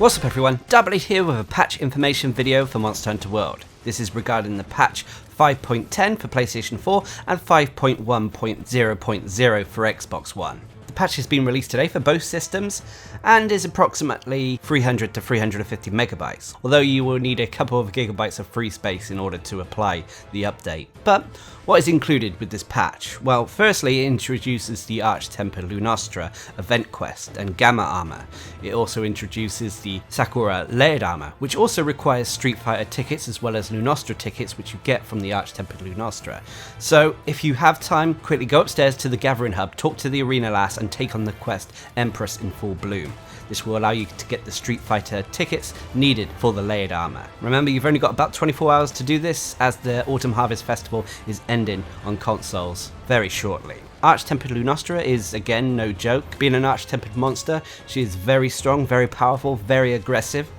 What's up everyone, Darcblade here with a patch information video for Monster Hunter World. This is regarding the patch 5.10 for PlayStation 4 and 5.1.0.0 for Xbox One. The patch has been released today for both systems and is approximately 300 to 350 megabytes, although you will need a couple of gigabytes of free space in order to apply the update. But what is included with this patch? Well, firstly it introduces the Arch Temp Lunastra event quest and Gamma armor. It also introduces the Sakura layered armor, which also requires Street Fighter tickets as well as Lunastra tickets, which you get from the Arch Temp Lunastra. So if you have time, quickly go upstairs to the Gathering Hub, talk to the arena lass and take on the quest Empress in full bloom. This will allow you to get the Street Fighter tickets needed for the layered armor. Remember, you've only got about 24 hours to do this, as the Autumn Harvest Festival is ending on consoles very shortly. Arch Temp Lunastra is again no joke. Being an Arch Temp monster, she is very strong, very powerful, very aggressive.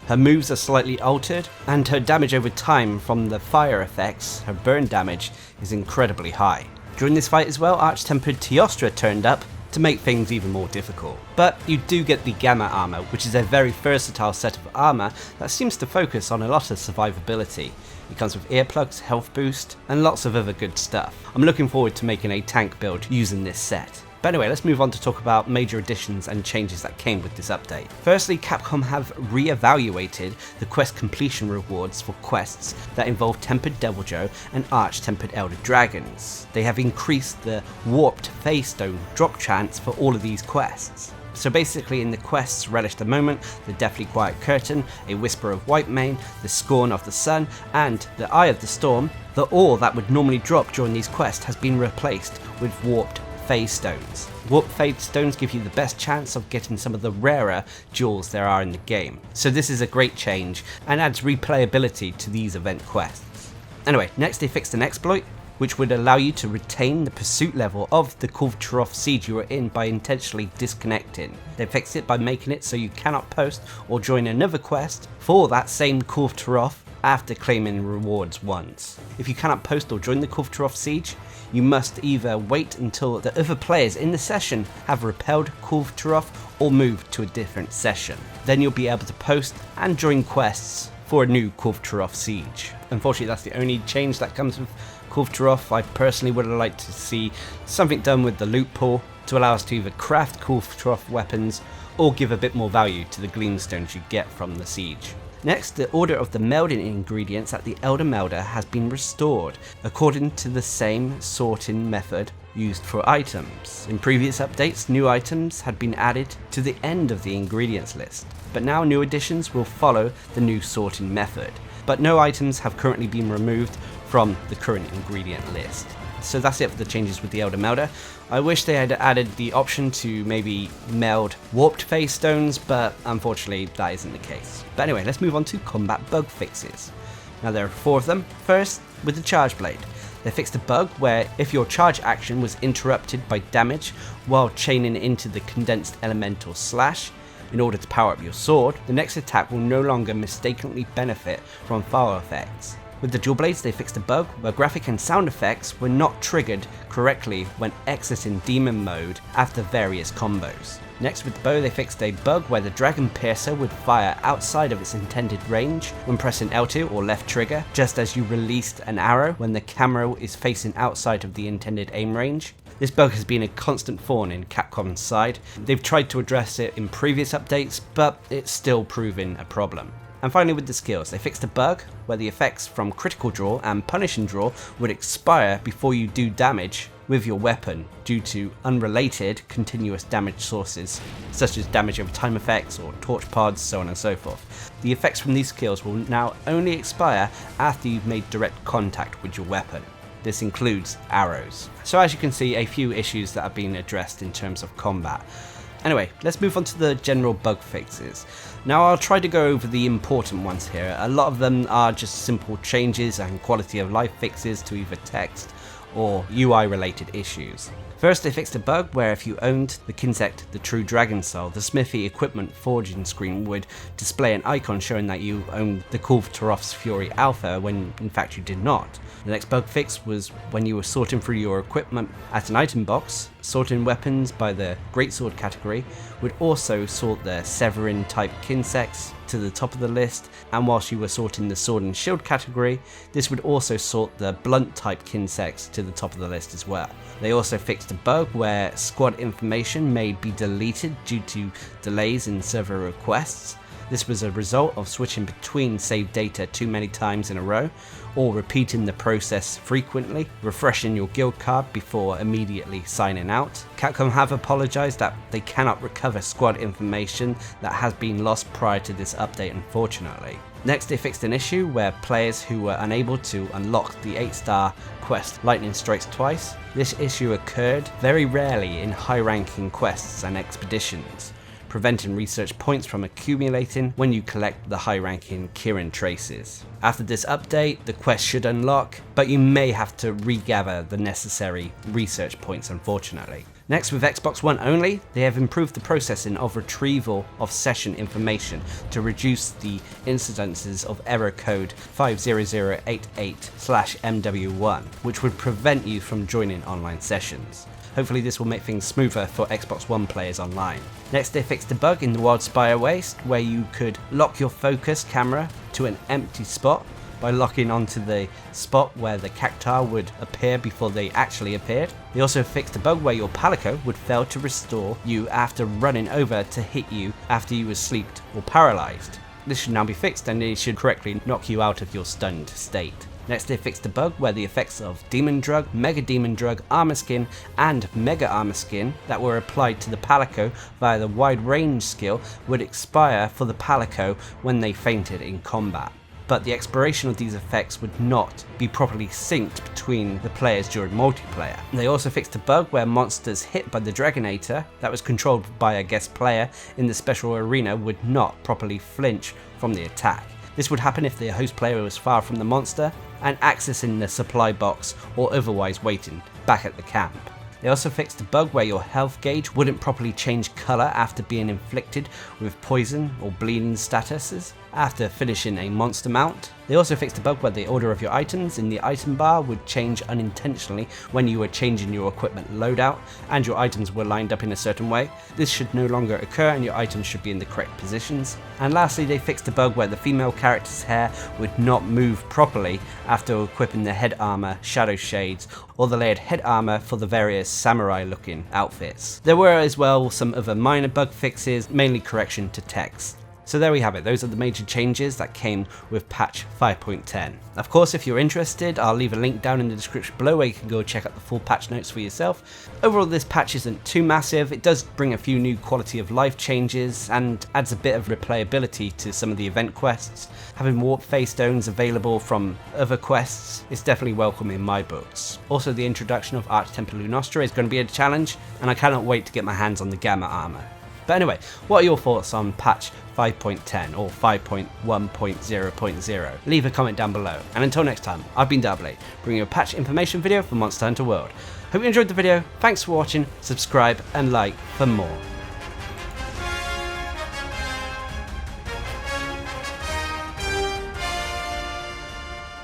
Her moves are slightly altered, and her damage over time from the fire effects, her burn damage, is incredibly high. During this fight as well, Arch Temp Teostra turned up to make things even more difficult. But you do get the Gamma armor, which is a very versatile set of armor that seems to focus on a lot of survivability. It comes with earplugs, health boost, and lots of other good stuff. I'm looking forward to making a tank build using this set. But anyway, let's move on to talk about major additions and changes that came with this update. Firstly, Capcom have re-evaluated the quest completion rewards for quests that involve Tempered Deviljho and Arch Tempered Elder Dragons. They have increased the Warped Phase Stone drop chance for all of these quests. So basically in the quests Relish the Moment, the Deathly Quiet Curtain, A Whisper of Whitemane, the Scorn of the Sun, and the Eye of the Storm, the ore that would normally drop during these quests has been replaced with Warped Phase Stones. Warped Phase Stones give you the best chance of getting some of the rarer jewels there are in the game. So this is a great change and adds replayability to these event quests. Anyway, next they fixed an exploit which would allow you to retain the pursuit level of the Kulvtaroth siege you were in by intentionally disconnecting. They fixed it by making it so you cannot post or join another quest for that same Kulvtaroth after claiming rewards once. If you cannot post or join the Kulvtaroth siege, you must either wait until the other players in the session have repelled Kulvtaroth or moved to a different session. Then you'll be able to post and join quests for a new Kulvtaroth siege. Unfortunately, that's the only change that comes with Kulvtaroth. I personally would have liked to see something done with the loot pool to allow us to either craft Kulvtaroth weapons or give a bit more value to the gleamstones you get from the siege. Next, the order of the melding ingredients at the Elder Melder has been restored, according to the same sorting method used for items. In previous updates, new items had been added to the end of the ingredients list, but now new additions will follow the new sorting method. But no items have currently been removed from the current ingredient list. So that's it for the changes with the Elder Melder. I wish they had added the option to maybe meld Warped Phase Stones, but unfortunately that isn't the case. But anyway, let's move on to combat bug fixes. Now there are 4 of them. First, with the Charge Blade. They fixed a bug where if your charge action was interrupted by damage while chaining into the condensed elemental slash in order to power up your sword, the next attack will no longer mistakenly benefit from fire effects. With the dual blades, they fixed a bug where graphic and sound effects were not triggered correctly when exiting demon mode after various combos. Next, with the bow, they fixed a bug where the Dragon Piercer would fire outside of its intended range when pressing L2 or left trigger, just as you released an arrow when the camera is facing outside of the intended aim range. This bug has been a constant thorn in Capcom's side. They've tried to address it in previous updates, but it's still proving a problem. And finally, with the skills, they fixed a bug where the effects from critical draw and punishing draw would expire before you do damage with your weapon due to unrelated continuous damage sources, such as damage over time effects or torch pods, so on and so forth. The effects from these skills will now only expire after you've made direct contact with your weapon. This includes arrows. So as you can see, a few issues that have been addressed in terms of combat. Anyway, let's move on to the general bug fixes. Now I'll try to go over the important ones here. A lot of them are just simple changes and quality of life fixes to either text or UI related issues. First, they fixed a bug where if you owned the Kinsect, the True Dragon Soul, the Smithy Equipment Forging screen would display an icon showing that you owned the Kulvtaroth's Fury Alpha when in fact you did not. The next bug fix was when you were sorting through your equipment at an item box, sorting weapons by the Greatsword category would also sort the Severin type Kinsects to the top of the list, and whilst you were sorting the Sword and Shield category, this would also sort the Blunt type Kinsects to the top of the list as well. They also fixed a bug where squad information may be deleted due to delays in server requests. This was a result of switching between saved data too many times in a row, or repeating the process frequently, refreshing your guild card before immediately signing out. Capcom have apologised that they cannot recover squad information that has been lost prior to this update, unfortunately. Next, they fixed an issue where players who were unable to unlock the 8-star quest Lightning Strikes Twice. This issue occurred very rarely in high-ranking quests and expeditions, preventing research points from accumulating when you collect the high-ranking Kirin traces. After this update, the quest should unlock, but you may have to regather the necessary research points, unfortunately. Next, with Xbox One only, they have improved the processing of retrieval of session information to reduce the incidences of error code 50088/MW1, which would prevent you from joining online sessions. Hopefully this will make things smoother for Xbox One players online. Next, they fixed a bug in the Wildspire Waste where you could lock your focus camera to an empty spot by locking onto the spot where the cactuar would appear before they actually appeared. They also fixed a bug where your palico would fail to restore you after running over to hit you after you were sleeped or paralysed. This should now be fixed and it should correctly knock you out of your stunned state. Next, they fixed a bug where the effects of Demon Drug, Mega Demon Drug, Armor Skin, and Mega Armor Skin that were applied to the palico via the Wide Range skill would expire for the palico when they fainted in combat. But the expiration of these effects would not be properly synced between the players during multiplayer. They also fixed a bug where monsters hit by the Dragonator that was controlled by a guest player in the special arena would not properly flinch from the attack. This would happen if the host player was far from the monster and accessing the supply box or otherwise waiting back at the camp. They also fixed a bug where your health gauge wouldn't properly change colour after being inflicted with poison or bleeding statuses after finishing a monster mount. They also fixed a bug where the order of your items in the item bar would change unintentionally when you were changing your equipment loadout and your items were lined up in a certain way. This should no longer occur and your items should be in the correct positions. And lastly, they fixed a bug where the female character's hair would not move properly after equipping the head armor, shadow shades, or the layered head armor for the various samurai looking outfits. There were as well some other minor bug fixes, mainly correction to text. So there we have it, those are the major changes that came with patch 5.10. Of course, if you're interested, I'll leave a link down in the description below where you can go check out the full patch notes for yourself. Overall, this patch isn't too massive, it does bring a few new quality of life changes and adds a bit of replayability to some of the event quests. Having warp face stones available from other quests is definitely welcome in my books. Also, the introduction of Arch Temp Lunastra is going to be a challenge, and I cannot wait to get my hands on the Gamma armor. But anyway, what are your thoughts on patch 5.10 or 5.1.0.0? Leave a comment down below. And until next time, I've been Darcblade, bringing you a patch information video for Monster Hunter World. Hope you enjoyed the video, thanks for watching, subscribe and like for more.